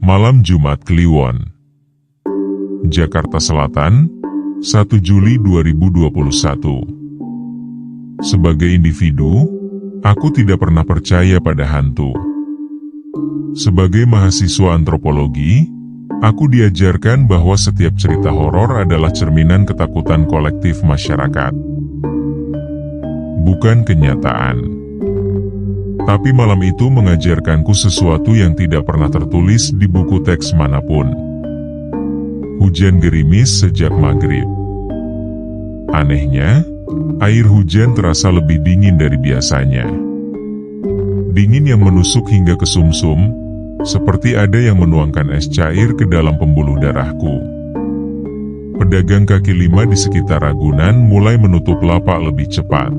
Malam Jumat Kliwon, Jakarta Selatan, 1 Juli 2021. Sebagai individu, aku tidak pernah percaya pada hantu. Sebagai mahasiswa antropologi, aku diajarkan bahwa setiap cerita horor adalah cerminan ketakutan kolektif masyarakat, bukan kenyataan. Tapi malam itu mengajarkanku sesuatu yang tidak pernah tertulis di buku teks manapun. Hujan gerimis sejak maghrib. Anehnya, air hujan terasa lebih dingin dari biasanya. Dingin yang menusuk hingga ke sumsum, seperti ada yang menuangkan es cair ke dalam pembuluh darahku. Pedagang kaki lima di sekitar Ragunan mulai menutup lapak lebih cepat.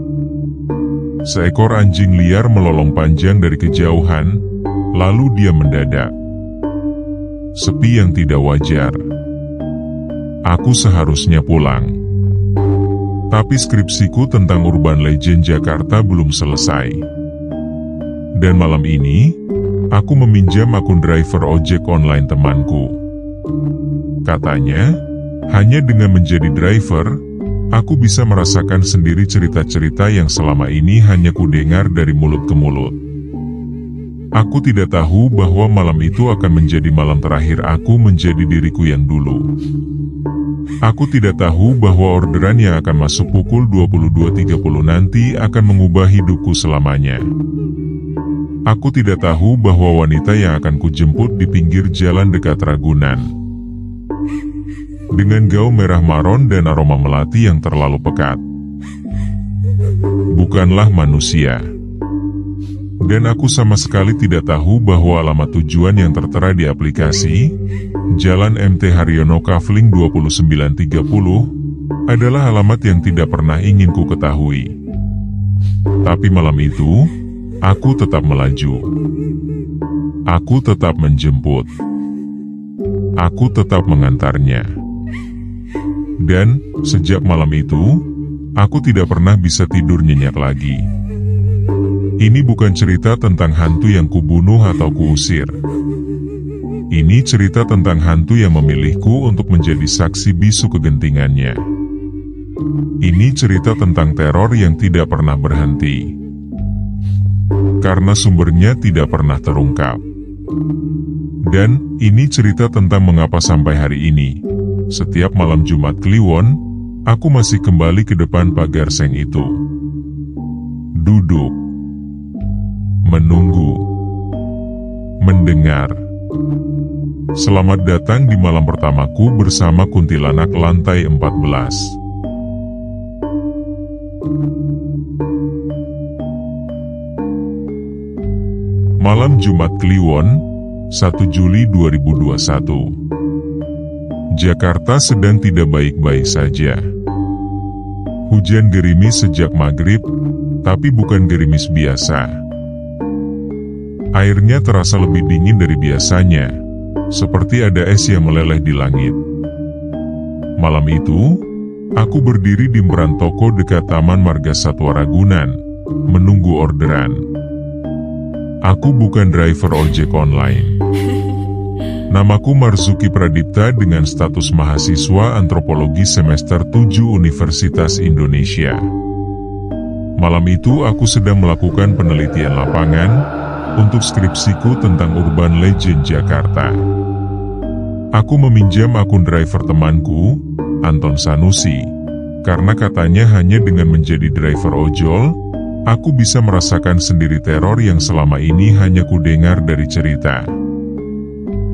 Seekor anjing liar melolong panjang dari kejauhan, lalu dia mendadak. Sepi yang tidak wajar. Aku seharusnya pulang. Tapi skripsiku tentang urban legend Jakarta belum selesai. Dan malam ini, aku meminjam akun driver ojek online temanku. Katanya, hanya dengan menjadi driver, aku bisa merasakan sendiri cerita-cerita yang selama ini hanya kudengar dari mulut ke mulut. Aku tidak tahu bahwa malam itu akan menjadi malam terakhir aku menjadi diriku yang dulu. Aku tidak tahu bahwa orderan yang akan masuk pukul 22.30 nanti akan mengubah hidupku selamanya. Aku tidak tahu bahwa wanita yang akan kujemput di pinggir jalan dekat Ragunan, dengan gaun merah maron dan aroma melati yang terlalu pekat, bukanlah manusia. Dan aku sama sekali tidak tahu bahwa alamat tujuan yang tertera di aplikasi, Jalan MT Haryono Kavling 2930, adalah alamat yang tidak pernah ingin ku ketahui. Tapi malam itu, aku tetap melaju. Aku tetap menjemput. Aku tetap mengantarnya. Dan, sejak malam itu, aku tidak pernah bisa tidur nyenyak lagi. Ini bukan cerita tentang hantu yang kubunuh atau kuusir. Ini cerita tentang hantu yang memilihku untuk menjadi saksi bisu kegentingannya. Ini cerita tentang teror yang tidak pernah berhenti. Karena sumbernya tidak pernah terungkap. Dan, ini cerita tentang mengapa sampai hari ini, setiap malam Jumat Kliwon, aku masih kembali ke depan pagar seng itu. Duduk. Menunggu. Mendengar. Selamat datang di malam pertamaku bersama kuntilanak lantai 14. Malam Jumat Kliwon, 1 Juli 2021. Jakarta sedang tidak baik-baik saja. Hujan gerimis sejak maghrib, tapi bukan gerimis biasa. Airnya terasa lebih dingin dari biasanya, seperti ada es yang meleleh di langit. Malam itu, aku berdiri di emperan toko dekat Taman Marga Satwa Ragunan, menunggu orderan. Aku bukan driver ojek online. Namaku Marzuki Pradipta dengan status mahasiswa antropologi semester 7 Universitas Indonesia. Malam itu aku sedang melakukan penelitian lapangan untuk skripsiku tentang urban legend Jakarta. Aku meminjam akun driver temanku, Anton Sanusi, karena katanya hanya dengan menjadi driver ojol, aku bisa merasakan sendiri teror yang selama ini hanya kudengar dari cerita.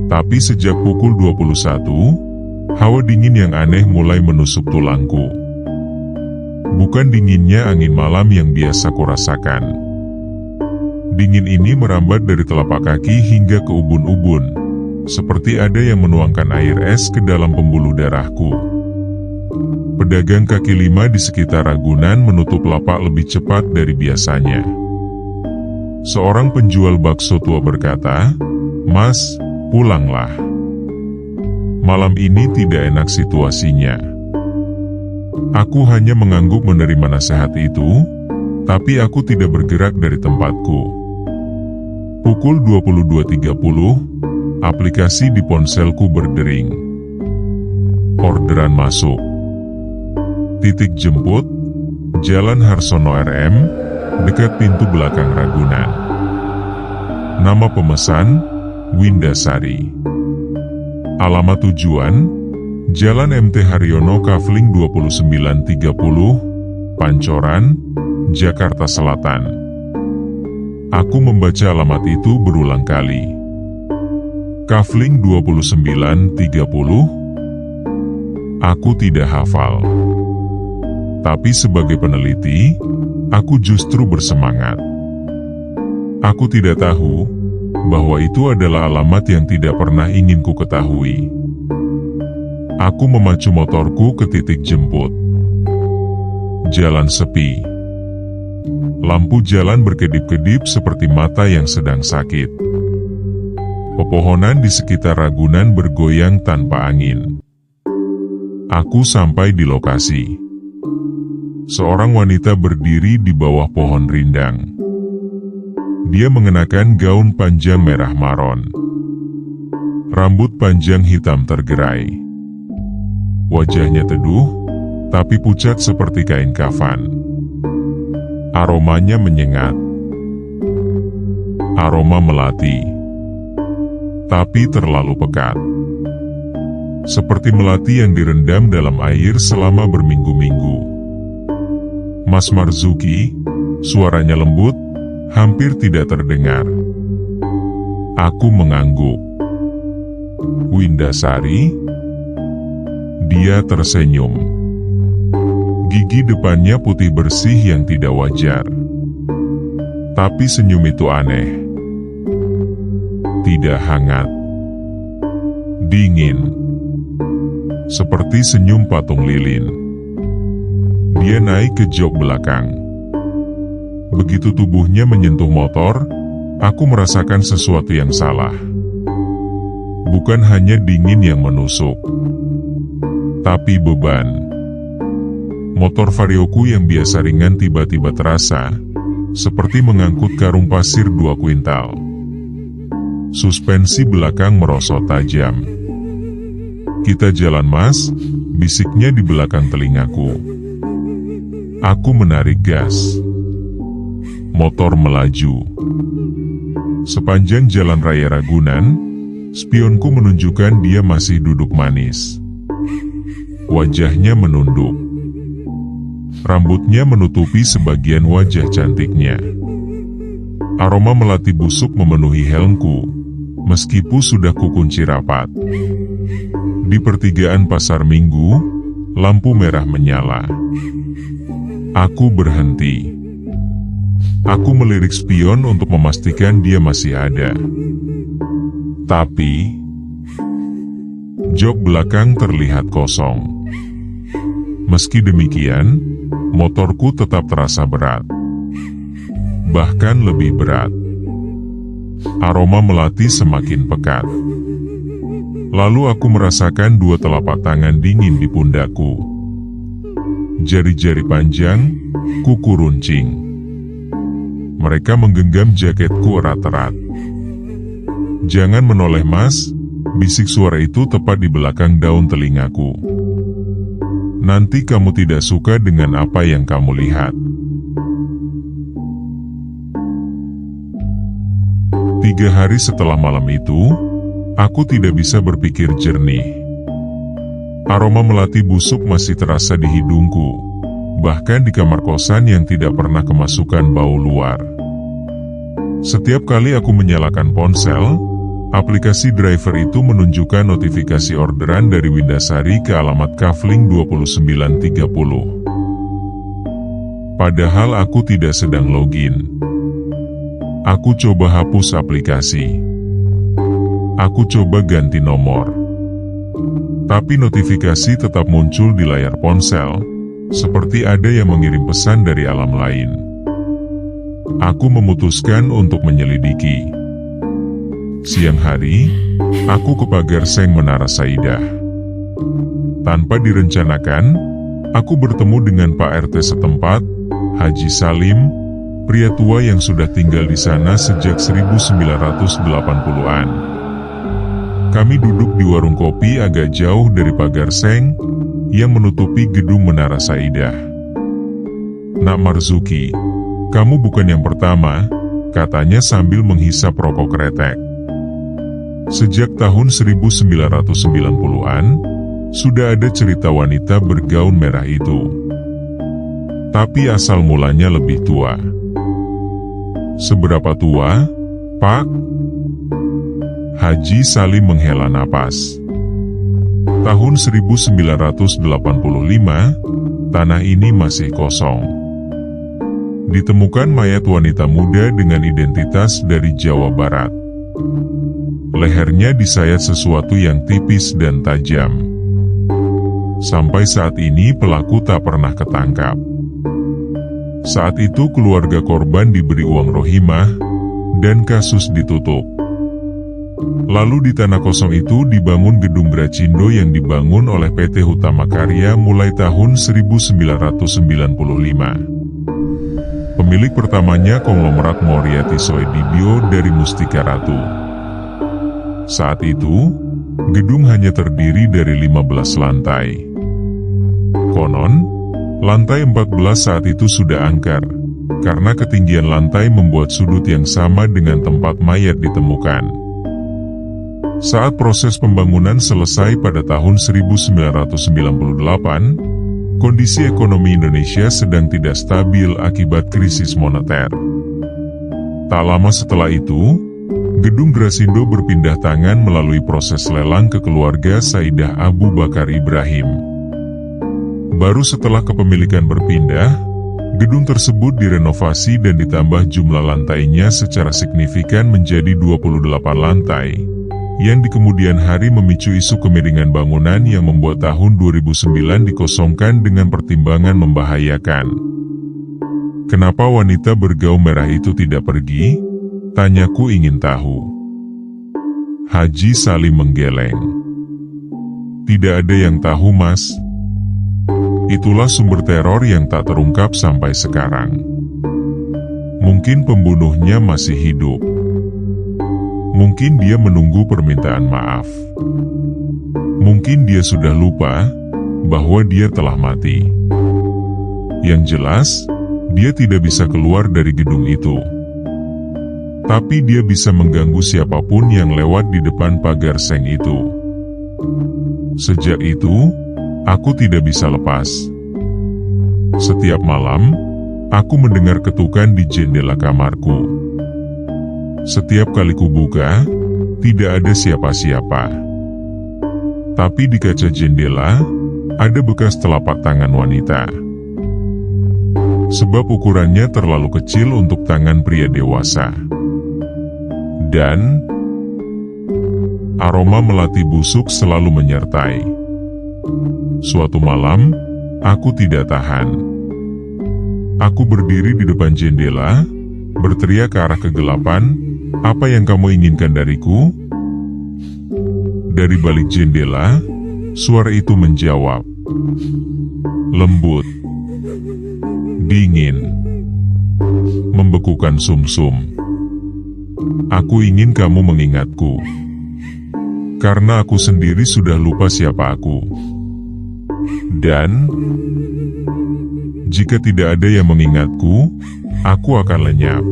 Tapi sejak pukul 21, hawa dingin yang aneh mulai menusuk tulangku. Bukan dinginnya angin malam yang biasa kurasakan. Dingin ini merambat dari telapak kaki hingga ke ubun-ubun, seperti ada yang menuangkan air es ke dalam pembuluh darahku. Pedagang kaki lima di sekitar Ragunan menutup lapak lebih cepat dari biasanya. Seorang penjual bakso tua berkata, "Mas, pulanglah. Malam ini tidak enak situasinya." Aku hanya mengangguk menerima nasihat itu, tapi aku tidak bergerak dari tempatku. Pukul 22.30, aplikasi di ponselku berdering. Orderan masuk. Titik jemput, Jalan Harsono RM, dekat pintu belakang Ragunan. Nama pemesan, Windasari. Alamat tujuan, Jalan MT Haryono Kafling 2930, Pancoran, Jakarta Selatan. Aku membaca alamat itu berulang kali. Kafling 2930? Aku tidak hafal. Tapi sebagai peneliti, aku justru bersemangat. Aku tidak tahu bahwa itu adalah alamat yang tidak pernah ingin ku ketahui. Aku memacu motorku ke titik jemput. Jalan sepi. Lampu jalan berkedip-kedip seperti mata yang sedang sakit. Pepohonan di sekitar Ragunan bergoyang tanpa angin. Aku sampai di lokasi. Seorang wanita berdiri di bawah pohon rindang. Dia mengenakan gaun panjang merah maron. Rambut panjang hitam tergerai. Wajahnya teduh, tapi pucat seperti kain kafan. Aromanya menyengat. Aroma melati. Tapi terlalu pekat. Seperti melati yang direndam dalam air selama berminggu-minggu. Mas Marzuki, suaranya lembut, hampir tidak terdengar. Aku mengangguk. Windasari? Dia tersenyum. Gigi depannya putih bersih yang tidak wajar. Tapi senyum itu aneh. Tidak hangat. Dingin. Seperti senyum patung lilin. Dia naik ke jok belakang. Begitu tubuhnya menyentuh motor, aku merasakan sesuatu yang salah. Bukan hanya dingin yang menusuk, tapi beban. Motor varioku yang biasa ringan tiba-tiba terasa seperti mengangkut karung pasir 2 kuintal. Suspensi belakang merosot tajam. Kita jalan mas, bisiknya di belakang telingaku. Aku menarik gas. Motor melaju. Sepanjang jalan raya Ragunan, spionku menunjukkan dia masih duduk manis. Wajahnya menunduk. Rambutnya menutupi sebagian wajah cantiknya. Aroma melati busuk memenuhi helmku, meskipun sudah kukunci rapat. Di pertigaan pasar Minggu, lampu merah menyala. Aku berhenti. Aku melirik spion untuk memastikan dia masih ada. Tapi jok belakang terlihat kosong. Meski demikian, motorku tetap terasa berat. Bahkan lebih berat. Aroma melati semakin pekat. Lalu aku merasakan 2 telapak tangan dingin di pundakku. Jari-jari panjang, kuku runcing. Mereka menggenggam jaketku erat-erat. "Jangan menoleh mas," bisik suara itu tepat di belakang daun telingaku. "Nanti kamu tidak suka dengan apa yang kamu lihat." 3 hari setelah malam itu, aku tidak bisa berpikir jernih. Aroma melati busuk masih terasa di hidungku, bahkan di kamar kosan yang tidak pernah kemasukan bau luar. Setiap kali aku menyalakan ponsel, aplikasi driver itu menunjukkan notifikasi orderan dari Windasari ke alamat Kafling 2930. Padahal aku tidak sedang login. Aku coba hapus aplikasi. Aku coba ganti nomor. Tapi notifikasi tetap muncul di layar ponsel, seperti ada yang mengirim pesan dari alam lain. Aku memutuskan untuk menyelidiki. Siang hari, aku ke pagar Seng Menara Saidah. Tanpa direncanakan, aku bertemu dengan Pak RT setempat, Haji Salim, pria tua yang sudah tinggal di sana sejak 1980-an. Kami duduk di warung kopi agak jauh dari pagar seng yang menutupi gedung Menara Saidah. "Nak Marzuki, kamu bukan yang pertama," katanya sambil menghisap rokok kretek. "Sejak tahun 1990-an, sudah ada cerita wanita bergaun merah itu. Tapi asal mulanya lebih tua." "Seberapa tua, Pak?" Haji Salim menghela napas. "Tahun 1985, tanah ini masih kosong. Ditemukan mayat wanita muda dengan identitas dari Jawa Barat. Lehernya disayat sesuatu yang tipis dan tajam. Sampai saat ini pelaku tak pernah ketangkap. Saat itu keluarga korban diberi uang rohimah dan kasus ditutup. Lalu di tanah kosong itu dibangun gedung Gracindo yang dibangun oleh PT Hutama Karya mulai tahun 1995. Pemilik pertamanya konglomerat Moriarty Soedibio dari Mustika Ratu. Saat itu, gedung hanya terdiri dari 15 lantai. Konon, lantai 14 saat itu sudah angker, karena ketinggian lantai membuat sudut yang sama dengan tempat mayat ditemukan. Saat proses pembangunan selesai pada tahun 1998, kondisi ekonomi Indonesia sedang tidak stabil akibat krisis moneter. Tak lama setelah itu, gedung Gracindo berpindah tangan melalui proses lelang ke keluarga Saidah Abu Bakar Ibrahim. Baru setelah kepemilikan berpindah, gedung tersebut direnovasi dan ditambah jumlah lantainya secara signifikan menjadi 28 lantai, yang di kemudian hari memicu isu kemiringan bangunan yang membuat tahun 2009 dikosongkan dengan pertimbangan membahayakan. "Kenapa wanita bergaun merah itu tidak pergi?" tanyaku ingin tahu. Haji Salim menggeleng. "Tidak ada yang tahu, Mas. Itulah sumber teror yang tak terungkap sampai sekarang. Mungkin pembunuhnya masih hidup. Mungkin dia menunggu permintaan maaf. Mungkin dia sudah lupa bahwa dia telah mati. Yang jelas, dia tidak bisa keluar dari gedung itu. Tapi dia bisa mengganggu siapapun yang lewat di depan pagar seng itu. Sejak itu, aku tidak bisa lepas. Setiap malam, aku mendengar ketukan di jendela kamarku. Setiap kali kubuka, tidak ada siapa-siapa. Tapi di kaca jendela, ada bekas telapak tangan wanita. Sebab ukurannya terlalu kecil untuk tangan pria dewasa. Dan aroma melati busuk selalu menyertai. Suatu malam, aku tidak tahan. Aku berdiri di depan jendela, berteriak ke arah kegelapan, "Apa yang kamu inginkan dariku?" Dari balik jendela, suara itu menjawab. Lembut, dingin, membekukan sumsum. "Aku ingin kamu mengingatku. Karena aku sendiri sudah lupa siapa aku. Dan jika tidak ada yang mengingatku, aku akan lenyap.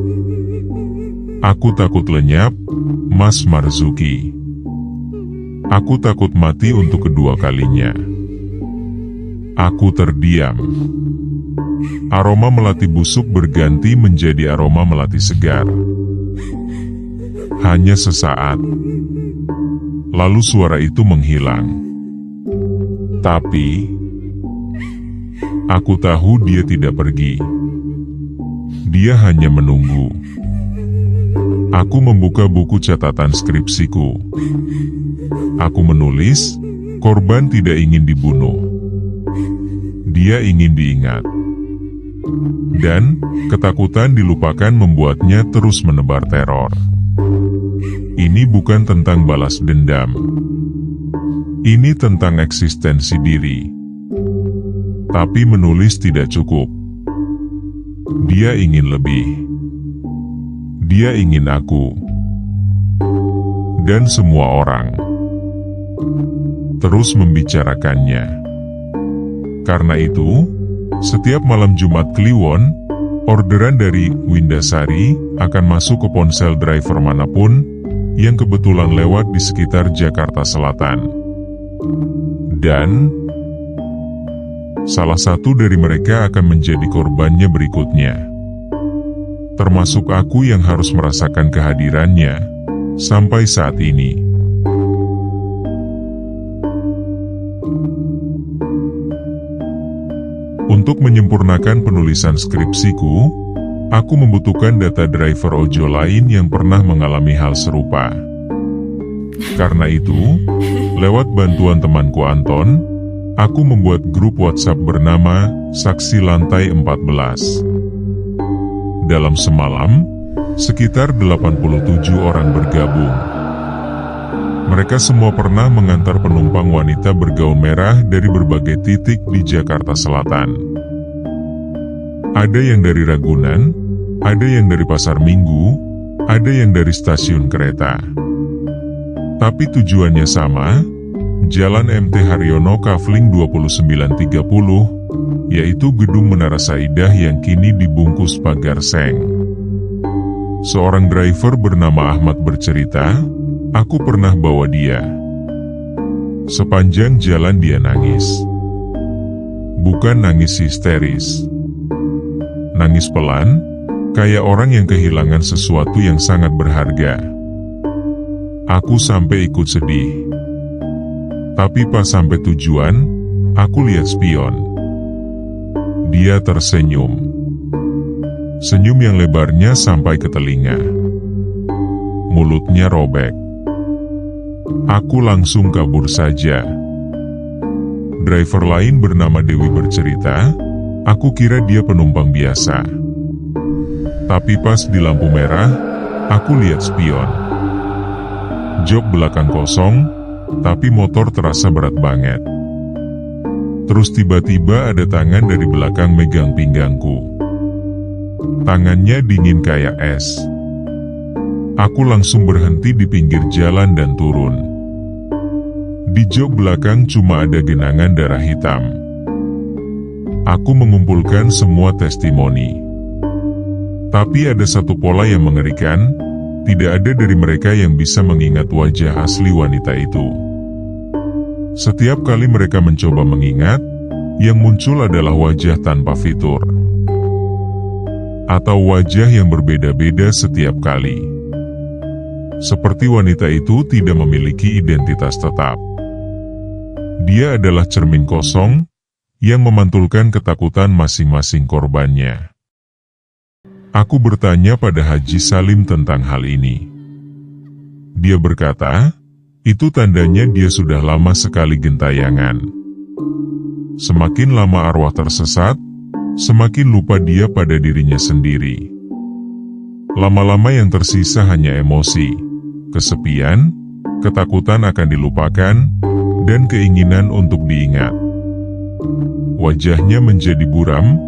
Aku takut lenyap, Mas Marzuki. Aku takut mati untuk kedua kalinya." Aku terdiam. Aroma melati busuk berganti menjadi aroma melati segar. Hanya sesaat. Lalu suara itu menghilang. Tapi aku tahu dia tidak pergi. Dia hanya menunggu. Aku membuka buku catatan skripsiku. Aku menulis, korban tidak ingin dibunuh. Dia ingin diingat. Dan ketakutan dilupakan membuatnya terus menebar teror. Ini bukan tentang balas dendam. Ini tentang eksistensi diri. Tapi menulis tidak cukup. Dia ingin lebih. Dia ingin aku dan semua orang terus membicarakannya. Karena itu, setiap malam Jumat Kliwon, orderan dari Windasari akan masuk ke ponsel driver manapun yang kebetulan lewat di sekitar Jakarta Selatan. Dan salah satu dari mereka akan menjadi korbannya berikutnya. Termasuk aku yang harus merasakan kehadirannya sampai saat ini. Untuk menyempurnakan penulisan skripsiku, aku membutuhkan data driver ojol lain yang pernah mengalami hal serupa. Karena itu, lewat bantuan temanku Anton, aku membuat grup WhatsApp bernama Saksi Lantai 14. Dalam semalam, sekitar 87 orang bergabung. Mereka semua pernah mengantar penumpang wanita bergaun merah dari berbagai titik di Jakarta Selatan. Ada yang dari Ragunan, ada yang dari Pasar Minggu, ada yang dari stasiun kereta. Tapi tujuannya sama, Jalan MT Haryono Kavling 2930, yaitu Gedung Menara Saidah yang kini dibungkus pagar seng. Seorang driver bernama Ahmad bercerita, aku pernah bawa dia. Sepanjang jalan dia nangis. Bukan nangis histeris. Nangis pelan, kayak orang yang kehilangan sesuatu yang sangat berharga. Aku sampai ikut sedih. Tapi pas sampai tujuan, aku lihat spion. Dia tersenyum. Senyum yang lebarnya sampai ke telinga. Mulutnya robek. Aku langsung kabur saja. Driver lain bernama Dewi bercerita, aku kira dia penumpang biasa. Tapi pas di lampu merah, aku lihat spion. Jok belakang kosong, tapi motor terasa berat banget. Terus tiba-tiba ada tangan dari belakang megang pinggangku. Tangannya dingin kayak es. Aku langsung berhenti di pinggir jalan dan turun. Di jok belakang cuma ada genangan darah hitam. Aku mengumpulkan semua testimoni. Tapi ada satu pola yang mengerikan, tidak ada dari mereka yang bisa mengingat wajah asli wanita itu. Setiap kali mereka mencoba mengingat, yang muncul adalah wajah tanpa fitur. Atau wajah yang berbeda-beda setiap kali. Seperti wanita itu tidak memiliki identitas tetap. Dia adalah cermin kosong, yang memantulkan ketakutan masing-masing korbannya. Aku bertanya pada Haji Salim tentang hal ini. Dia berkata, itu tandanya dia sudah lama sekali gentayangan. Semakin lama arwah tersesat, semakin lupa dia pada dirinya sendiri. Lama-lama yang tersisa hanya emosi, kesepian, ketakutan akan dilupakan, dan keinginan untuk diingat. Wajahnya menjadi buram,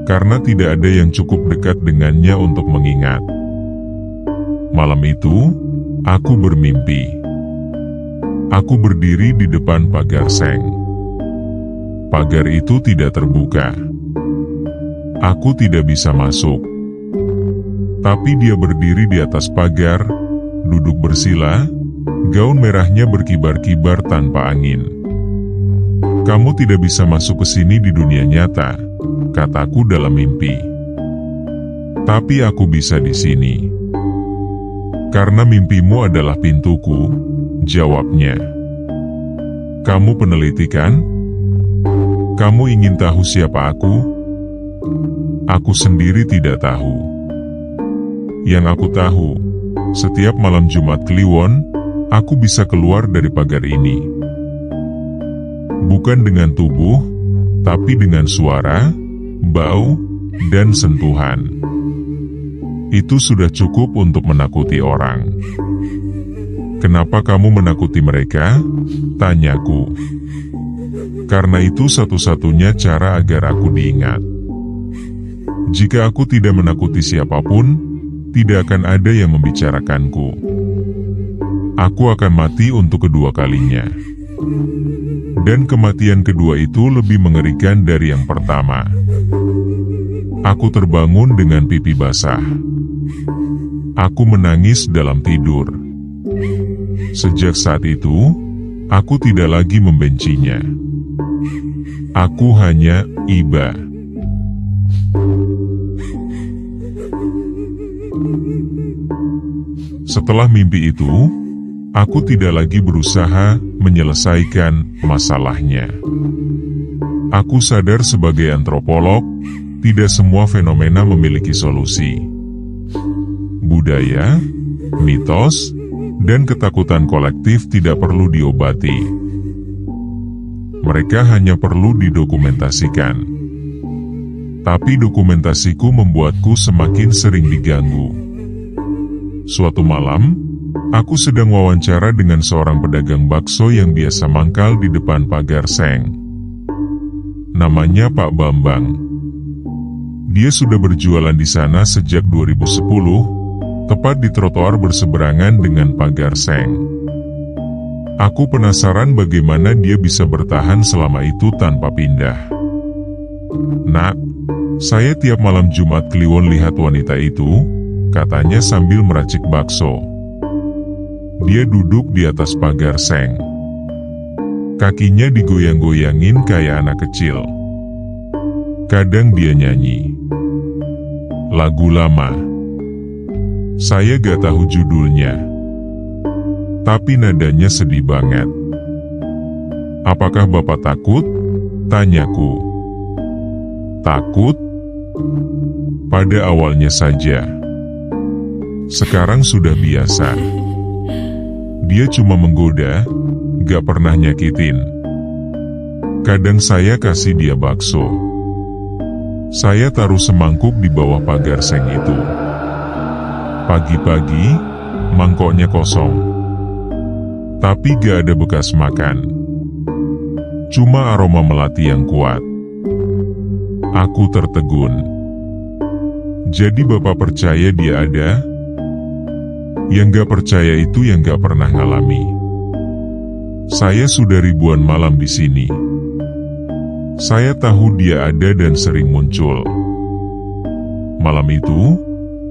karena tidak ada yang cukup dekat dengannya untuk mengingat. Malam itu, aku bermimpi. Aku berdiri di depan pagar seng. Pagar itu tidak terbuka. Aku tidak bisa masuk. Tapi dia berdiri di atas pagar, duduk bersila, gaun merahnya berkibar-kibar tanpa angin. Kamu tidak bisa masuk ke sini di dunia nyata, kataku dalam mimpi. Tapi aku bisa di sini. Karena mimpimu adalah pintuku, jawabnya. Kamu peneliti kan? Kamu ingin tahu siapa aku? Aku sendiri tidak tahu. Yang aku tahu, setiap malam Jumat Kliwon, aku bisa keluar dari pagar ini. Bukan dengan tubuh, tapi dengan suara, bau, dan sentuhan. Itu sudah cukup untuk menakuti orang. Kenapa kamu menakuti mereka? Tanyaku. Karena itu satu-satunya cara agar aku diingat. Jika aku tidak menakuti siapapun, tidak akan ada yang membicarakanku. Aku akan mati untuk kedua kalinya. Dan kematian kedua itu lebih mengerikan dari yang pertama. Aku terbangun dengan pipi basah. Aku menangis dalam tidur. Sejak saat itu, aku tidak lagi membencinya. Aku hanya iba. Setelah mimpi itu, aku tidak lagi berusaha menyelesaikan masalahnya. Aku sadar sebagai antropolog, tidak semua fenomena memiliki solusi. Budaya, mitos, dan ketakutan kolektif tidak perlu diobati. Mereka hanya perlu didokumentasikan. Tapi dokumentasiku membuatku semakin sering diganggu. Suatu malam, aku sedang wawancara dengan seorang pedagang bakso yang biasa mangkal di depan pagar seng. Namanya Pak Bambang. Dia sudah berjualan di sana sejak 2010, tepat di trotoar berseberangan dengan pagar seng. Aku penasaran bagaimana dia bisa bertahan selama itu tanpa pindah. "Nak, saya tiap malam Jumat Kliwon lihat wanita itu," katanya sambil meracik bakso. Dia duduk di atas pagar seng. Kakinya digoyang-goyangin kayak anak kecil. Kadang dia nyanyi lagu lama. Saya gak tahu judulnya, tapi nadanya sedih banget. "Apakah Bapak takut?" tanyaku. Takut? Pada awalnya saja. Sekarang sudah biasa. Dia cuma menggoda, gak pernah nyakitin. Kadang saya kasih dia bakso. Saya taruh semangkuk di bawah pagar seng itu. Pagi-pagi, mangkoknya kosong. Tapi gak ada bekas makan. Cuma aroma melati yang kuat. Aku tertegun. Jadi Bapak percaya dia ada? Yang gak percaya itu yang gak pernah ngalami. Saya sudah ribuan malam di sini. Saya tahu dia ada dan sering muncul. Malam itu,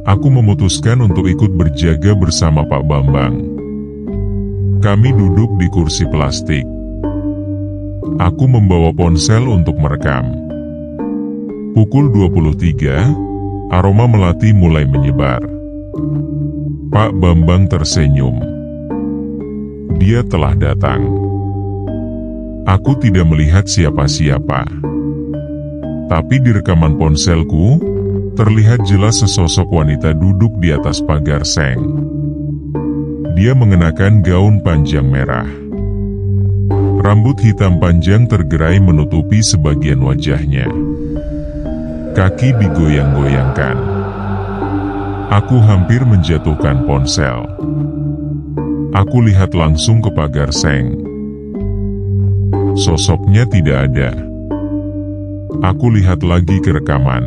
aku memutuskan untuk ikut berjaga bersama Pak Bambang. Kami duduk di kursi plastik. Aku membawa ponsel untuk merekam. Pukul 23, aroma melati mulai menyebar. Pak Bambang tersenyum. Dia telah datang. Aku tidak melihat siapa-siapa. Tapi di rekaman ponselku, terlihat jelas sesosok wanita duduk di atas pagar seng. Dia mengenakan gaun panjang merah. Rambut hitam panjang tergerai menutupi sebagian wajahnya. Kaki digoyang-goyangkan. Aku hampir menjatuhkan ponsel. Aku lihat langsung ke pagar seng. Sosoknya tidak ada. Aku lihat lagi ke rekaman.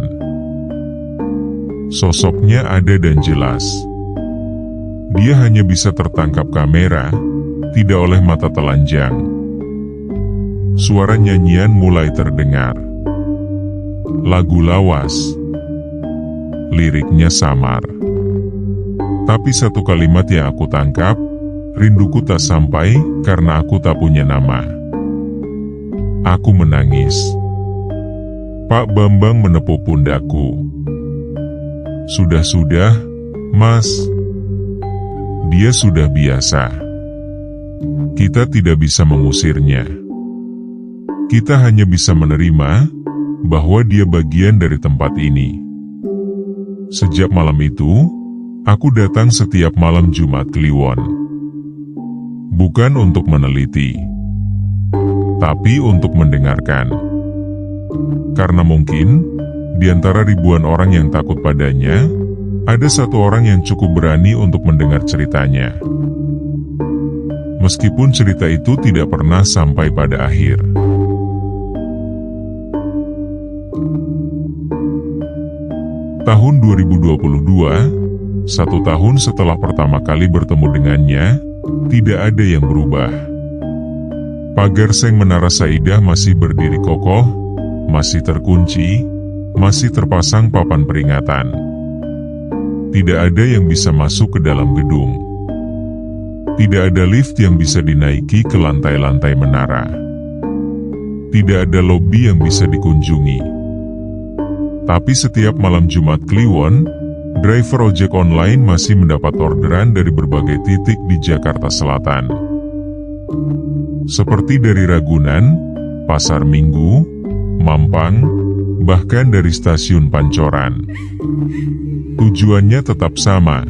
Sosoknya ada dan jelas. Dia hanya bisa tertangkap kamera, tidak oleh mata telanjang. Suara nyanyian mulai terdengar. Lagu lawas. Liriknya samar. Tapi satu kalimat yang aku tangkap, rinduku tak sampai karena aku tak punya nama. Aku menangis. Pak Bambang menepuk pundakku. "Sudah-sudah, Mas. Dia sudah biasa. Kita tidak bisa mengusirnya. Kita hanya bisa menerima bahwa dia bagian dari tempat ini." Sejak malam itu, aku datang setiap malam Jumat Kliwon. Bukan untuk meneliti, tapi untuk mendengarkan. Karena mungkin, di antara ribuan orang yang takut padanya, ada satu orang yang cukup berani untuk mendengar ceritanya. Meskipun cerita itu tidak pernah sampai pada akhir. Tahun 2022, 1 tahun setelah pertama kali bertemu dengannya, tidak ada yang berubah. Pagar seng Menara Saidah masih berdiri kokoh, masih terkunci, masih terpasang papan peringatan. Tidak ada yang bisa masuk ke dalam gedung. Tidak ada lift yang bisa dinaiki ke lantai-lantai menara. Tidak ada lobi yang bisa dikunjungi. Tapi setiap malam Jumat Kliwon, driver ojek online masih mendapat orderan dari berbagai titik di Jakarta Selatan. Seperti dari Ragunan, Pasar Minggu, Mampang, bahkan dari stasiun Pancoran. Tujuannya tetap sama,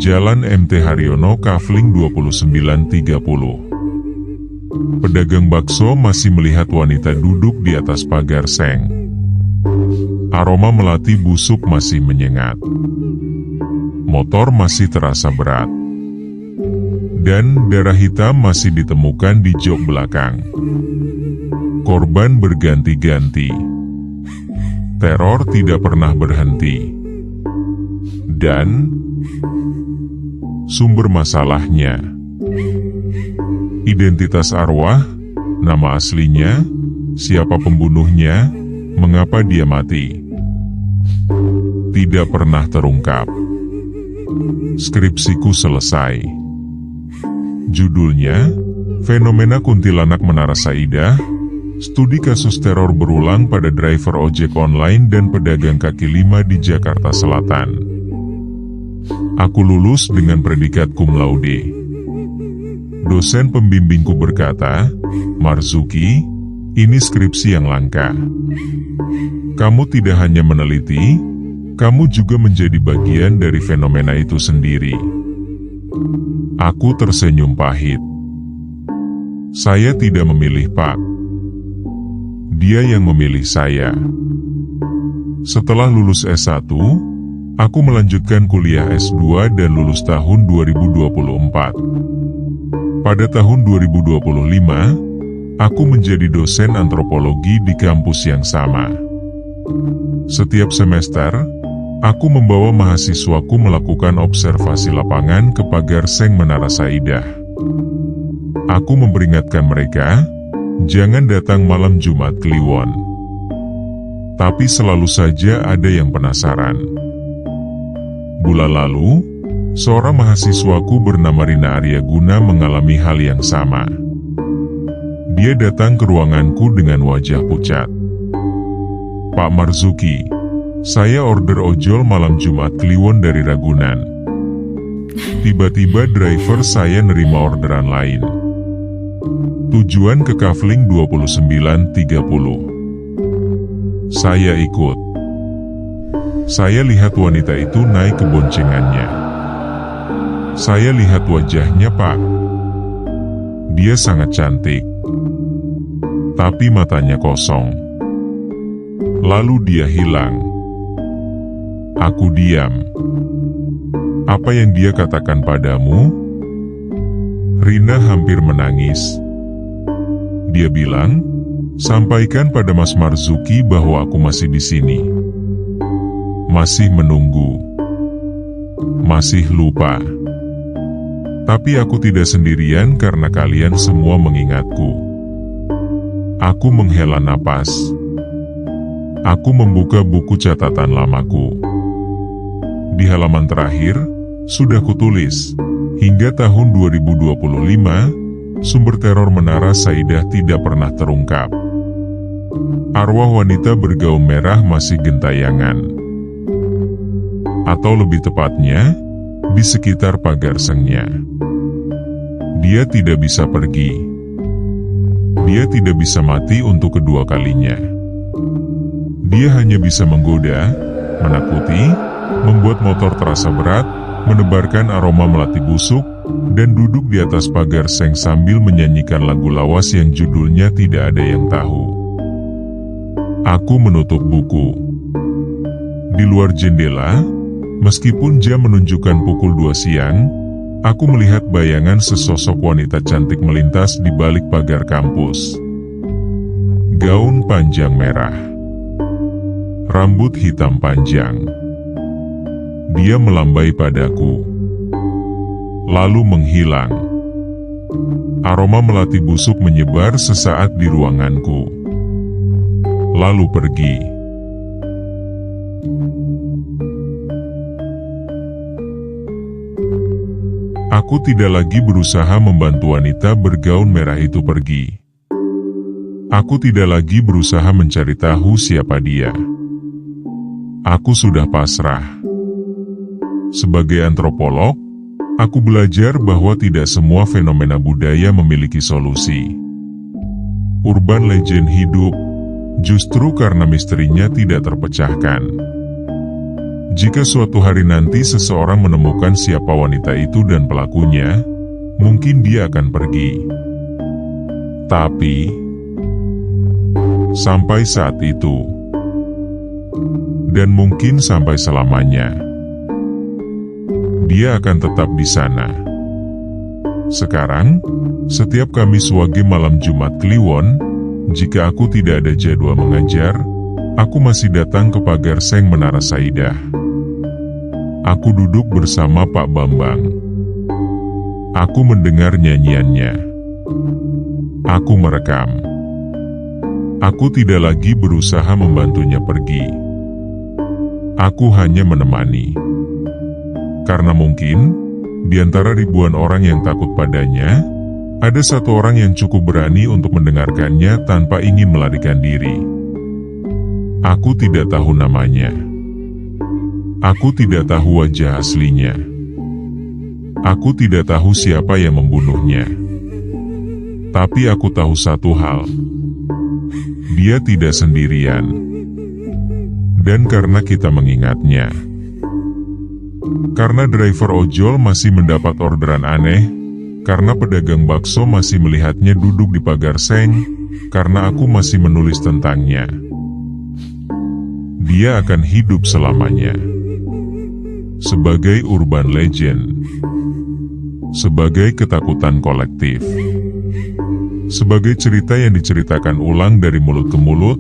Jalan MT Haryono Kafling 2930. Pedagang bakso masih melihat wanita duduk di atas pagar seng. Aroma melati busuk masih menyengat. Motor masih terasa berat. Dan darah hitam masih ditemukan di jok belakang. Korban berganti-ganti. Teror tidak pernah berhenti. Dan sumber masalahnya, identitas arwah, nama aslinya, siapa pembunuhnya, mengapa dia mati, tidak pernah terungkap. Skripsiku selesai. Judulnya, Fenomena Kuntilanak Menara Saidah, Studi Kasus Teror Berulang pada Driver Ojek Online dan Pedagang Kaki Lima di Jakarta Selatan. Aku lulus dengan predikat cum laude. Dosen pembimbingku berkata, "Marzuki, ini skripsi yang langka. Kamu tidak hanya meneliti, kamu juga menjadi bagian dari fenomena itu sendiri." Aku tersenyum pahit. Saya tidak memilih Pak. Dia yang memilih saya. Setelah lulus S1, aku melanjutkan kuliah S2 dan lulus tahun 2024. Pada tahun 2025, aku menjadi dosen antropologi di kampus yang sama. Setiap semester, aku membawa mahasiswaku melakukan observasi lapangan ke pagar seng Menara Saidah. Aku memperingatkan mereka, jangan datang malam Jumat Kliwon. Tapi selalu saja ada yang penasaran. Bulan lalu, seorang mahasiswaku bernama Rina Aryaguna mengalami hal yang sama. Dia datang ke ruanganku dengan wajah pucat. "Pak Marzuki, saya order ojol malam Jumat Kliwon dari Ragunan." Tiba-tiba driver saya nerima orderan lain. Tujuan ke Kafling 2930. Saya ikut. Saya lihat wanita itu naik ke boncengannya. Saya lihat wajahnya, Pak. Dia sangat cantik. Tapi matanya kosong. Lalu dia hilang. Aku diam. Apa yang dia katakan padamu? Rina hampir menangis. Dia bilang, "Sampaikan pada Mas Marzuki bahwa aku masih di sini. Masih menunggu. Masih lupa. Tapi aku tidak sendirian karena kalian semua mengingatku." Aku menghela napas. Aku membuka buku catatan lamaku. Di halaman terakhir, sudah kutulis, hingga tahun 2025, sumber teror Menara Saidah tidak pernah terungkap. Arwah wanita bergaun merah masih gentayangan. Atau lebih tepatnya, di sekitar pagar sengnya. Dia tidak bisa pergi. Dia tidak bisa mati untuk kedua kalinya. Dia hanya bisa menggoda, menakuti, membuat motor terasa berat, menebarkan aroma melati busuk, dan duduk di atas pagar seng sambil menyanyikan lagu lawas yang judulnya tidak ada yang tahu. Aku menutup buku. Di luar jendela, meskipun jam menunjukkan pukul 2 siang, aku melihat bayangan sesosok wanita cantik melintas di balik pagar kampus. Gaun panjang merah. Rambut hitam panjang. Dia melambai padaku, lalu menghilang. Aroma melati busuk menyebar sesaat di ruanganku, lalu pergi. Aku tidak lagi berusaha membantu wanita bergaun merah itu pergi. Aku tidak lagi berusaha mencari tahu siapa dia. Aku sudah pasrah. Sebagai antropolog, aku belajar bahwa tidak semua fenomena budaya memiliki solusi. Urban legend hidup justru karena misterinya tidak terpecahkan. Jika suatu hari nanti seseorang menemukan siapa wanita itu dan pelakunya, mungkin dia akan pergi. Tapi, sampai saat itu, dan mungkin sampai selamanya, dia akan tetap di sana. Sekarang, setiap Kamis Wage malam Jumat Kliwon, jika aku tidak ada jadwal mengajar, aku masih datang ke pagar Seng Menara Saidah. Aku duduk bersama Pak Bambang. Aku mendengar nyanyiannya. Aku merekam. Aku tidak lagi berusaha membantunya pergi. Aku hanya menemani. Karena mungkin, di antara ribuan orang yang takut padanya, ada satu orang yang cukup berani untuk mendengarkannya tanpa ingin melarikan diri. Aku tidak tahu namanya. Aku tidak tahu wajah aslinya. Aku tidak tahu siapa yang membunuhnya. Tapi aku tahu satu hal. Dia tidak sendirian. Dan karena kita mengingatnya. Karena driver ojol masih mendapat orderan aneh. Karena pedagang bakso masih melihatnya duduk di pagar Seng. Karena aku masih menulis tentangnya. Dia akan hidup selamanya. Sebagai urban legend, sebagai ketakutan kolektif, sebagai cerita yang diceritakan ulang dari mulut ke mulut,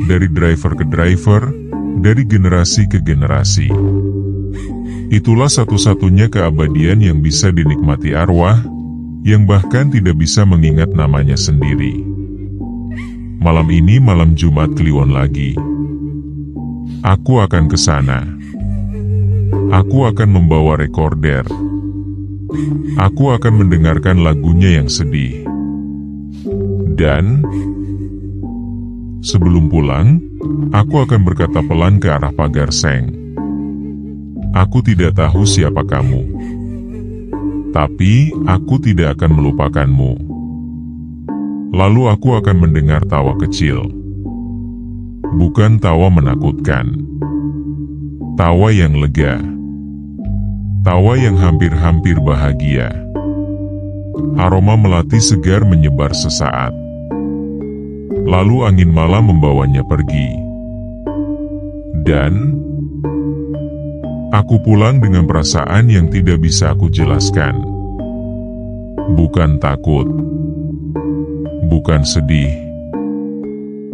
dari driver ke driver, dari generasi ke generasi. Itulah satu-satunya keabadian yang bisa dinikmati arwah, yang bahkan tidak bisa mengingat namanya sendiri. Malam ini malam Jumat Kliwon lagi. Aku akan ke sana. Aku akan membawa rekorder. Aku akan mendengarkan lagunya yang sedih. Dan sebelum pulang, aku akan berkata pelan ke arah pagar Seng. Aku tidak tahu siapa kamu. Tapi, aku tidak akan melupakanmu. Lalu aku akan mendengar tawa kecil. Bukan tawa menakutkan. Tawa yang lega. Tawa yang hampir-hampir bahagia. Aroma melati segar menyebar sesaat. Lalu angin malam membawanya pergi. Dan aku pulang dengan perasaan yang tidak bisa aku jelaskan. Bukan takut. Bukan sedih.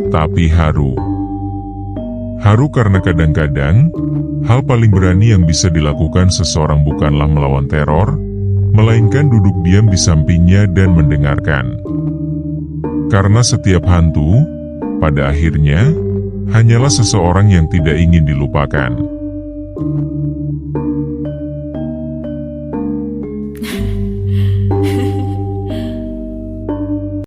Tapi haru. Haru karena kadang-kadang, hal paling berani yang bisa dilakukan seseorang bukanlah melawan teror, melainkan duduk diam di sampingnya dan mendengarkan. Karena setiap hantu, pada akhirnya, hanyalah seseorang yang tidak ingin dilupakan.